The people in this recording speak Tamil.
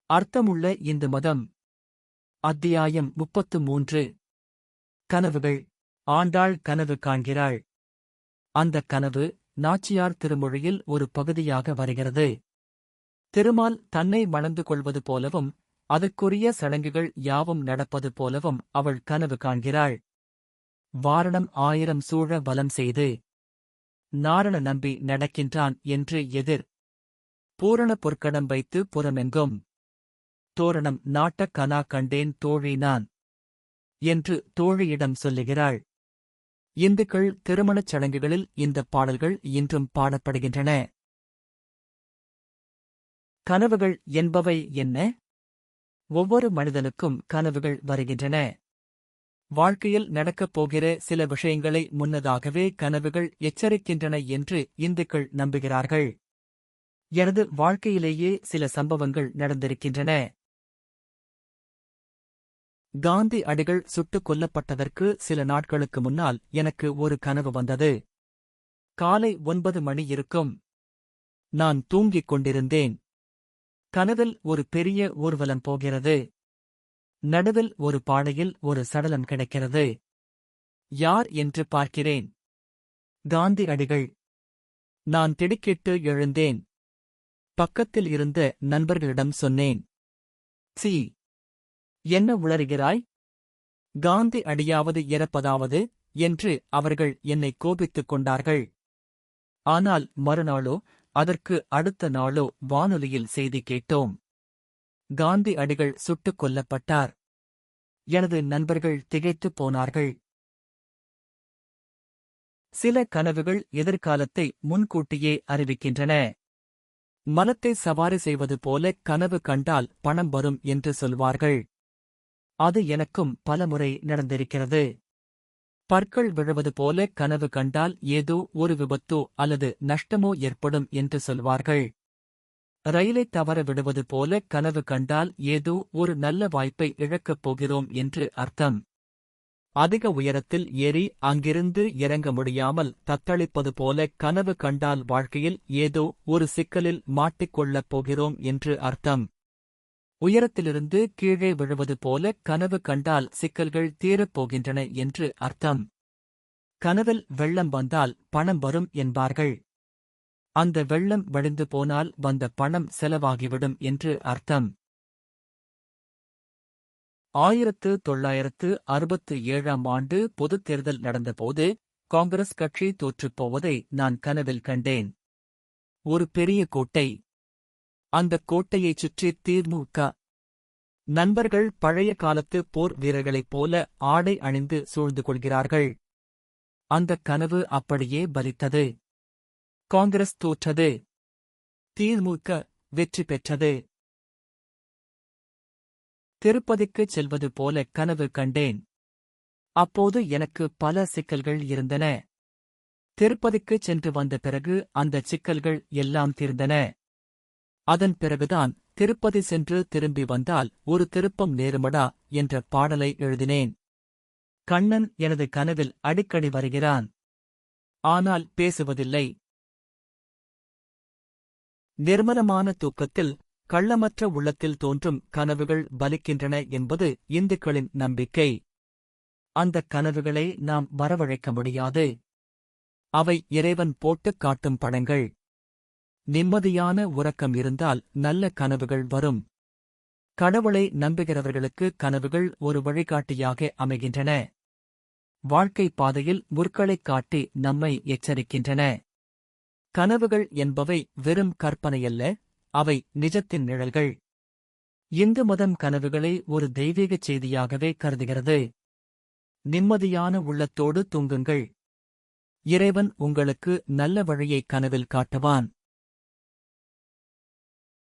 அர்த்தமுள்ள இந்து மதம். அத்தியாயம் 33. கனவுகள். ஆண்டாள் கனவு காண்கிறாள். அந்தக் கனவு நாச்சியார் திருமொழியில் ஒரு பகுதியாக வருகிறது. திருமால் தன்னை மணந்து கொள்வது போலவும் அதற்குரிய சடங்குகள் யாவும் நடப்பது போலவும் அவள் கனவு காண்கிறாள். வாரணம் 1000 சூழ வலம் செய்து நாரண நம்பி நடக்கின்றான் என்று எதிர் பூரண பொற்கடம் வைத்து புறமெங்கும் தோரணம் நாட்டக் கனா கண்டேன் தோழி நான் என்று தோழியிடம் சொல்லுகிறாள். இந்துக்கள் திருமணச் சடங்குகளில் இந்தப் பாடல்கள் இன்றும் பாடப்படுகின்றன. கனவுகள் என்பவை என்ன? ஒவ்வொரு மனிதனுக்கும் கனவுகள் வருகின்றன. வாழ்க்கையில் நடக்கப் போகிற சில விஷயங்களை முன்னதாகவே கனவுகள் எச்சரிக்கின்றன என்று இந்துக்கள் நம்புகிறார்கள். எனது வாழ்க்கையிலேயே சில சம்பவங்கள் நடந்திருக்கின்றன. காந்தி அடிகள் சுட்டுக் கொல்லப்பட்டதற்கு சில நாட்களுக்கு முன்னால் எனக்கு ஒரு கனவு வந்தது. காலை 9 மணி இருக்கும். நான் தூங்கிக் கொண்டிருந்தேன். கனவில் ஒரு பெரிய ஊர்வலம் போகிறது. நடுவில் ஒரு பாடையில் ஒரு சடலம் கிடக்கிறது. யார் என்று பார்க்கிறேன். காந்தி அடிகள். நான் திடுக்கிட்டு எழுந்தேன். பக்கத்தில் இருந்த நண்பர்களிடம் சொன்னேன். சி, என்ன உளறுகிறாய்? காந்தி அடியாவது இறப்பதாவது என்று அவர்கள் என்னை கோபித்துக் கொண்டார்கள். ஆனால் மறுநாளோ அதற்கு அடுத்த நாளோ வானொலியில் செய்தி கேட்டோம். காந்தி அடிகள் சுட்டுக் கொல்லப்பட்டார். எனது நண்பர்கள் திகைத்துப் போனார்கள். சில கனவுகள் எதிர்காலத்தை முன்கூட்டியே அறிவிக்கின்றன. மரத்தை சவாரி செய்வது போல கனவு கண்டால் பணம் வரும் என்று சொல்வார்கள். அது எனக்கும் பலமுறை நடந்திருக்கிறது. பற்கள் விழுவது போல கனவு கண்டால் ஏதோ ஒரு விபத்தோ அல்லது நஷ்டமோ ஏற்படும் என்று சொல்வார்கள். ரயிலை தவற விடுவது போல கனவு கண்டால் ஏதோ ஒரு நல்ல வாய்ப்பை இழக்கப் போகிறோம் என்று அர்த்தம். அதிக உயரத்தில் ஏறி அங்கிருந்து இறங்க முடியாமல் தத்தளிப்பது போல கனவு கண்டால் வாழ்க்கையில் ஏதோ ஒரு சிக்கலில் மாட்டிக்கொள்ளப் போகிறோம் என்று அர்த்தம். உயரத்திலிருந்து கீழே விழுவது போல கனவு கண்டால் சிக்கல்கள் தீரப்போகின்றன என்று அர்த்தம். கனவில் வெள்ளம் வந்தால் பணம் வரும் என்பார்கள். அந்த வெள்ளம் வழிந்து போனால் வந்த பணம் செலவாகிவிடும் என்று அர்த்தம். 1967ஆம் ஆண்டு பொதுத் தேர்தல் நடந்தபோது காங்கிரஸ் கட்சி தோற்றுப்போவதை நான் கனவில் கண்டேன். ஒரு பெரிய கோட்டை. அந்தக் கோட்டையைச் சுற்றி தி.மு.க. நண்பர்கள் பழைய காலத்து போர் வீரர்களைப் போல ஆடை அணிந்து சூழ்ந்து கொள்கிறார்கள். அந்தக் கனவு அப்படியே பலித்தது. காங்கிரஸ் தோற்றது. தி.மு.க. வெற்றி பெற்றது. திருப்பதிக்குச் செல்வது போல கனவு கண்டேன். அப்போது எனக்கு பல சிக்கல்கள் இருந்தன. திருப்பதிக்குச் சென்று வந்த பிறகு அந்தச் சிக்கல்கள் எல்லாம் தீர்ந்தன. அதன் பிறகுதான் திருப்பதி சென்று திரும்பி வந்தால் ஒரு திருப்பம் நேருமடா என்ற பாடலை எழுதினேன். கண்ணன் எனது கனவில் அடிக்கடி வருகிறான். ஆனால் பேசுவதில்லை. நிர்மலமான தூக்கத்தில் கள்ளமற்ற உள்ளத்தில் தோன்றும் கனவுகள் பலிக்கின்றன என்பது இந்துக்களின் நம்பிக்கை. அந்தக் கனவுகளை நாம் வரவழைக்க முடியாது. அவை இறைவன் போட்டுக் காட்டும் படங்கள். நிம்மதியான உறக்கம் இருந்தால் நல்ல கனவுகள் வரும். கடவுளை நம்புகிறவர்களுக்கு கனவுகள் ஒரு வழிகாட்டியாக அமைகின்றன. வாழ்க்கை பாதையில் முற்களைக் காட்டி நம்மை எச்சரிக்கின்றன. கனவுகள் என்பவை வெறும் கற்பனையல்ல, அவை நிஜத்தின் நிழல்கள். இந்து மதம் கனவுகளை ஒரு தெய்வீகச் செய்தியாகவே கருதுகிறது. நிம்மதியான உள்ளத்தோடு தூங்குங்கள். இறைவன் உங்களுக்கு நல்ல வழியை கனவில் காட்டுவான்.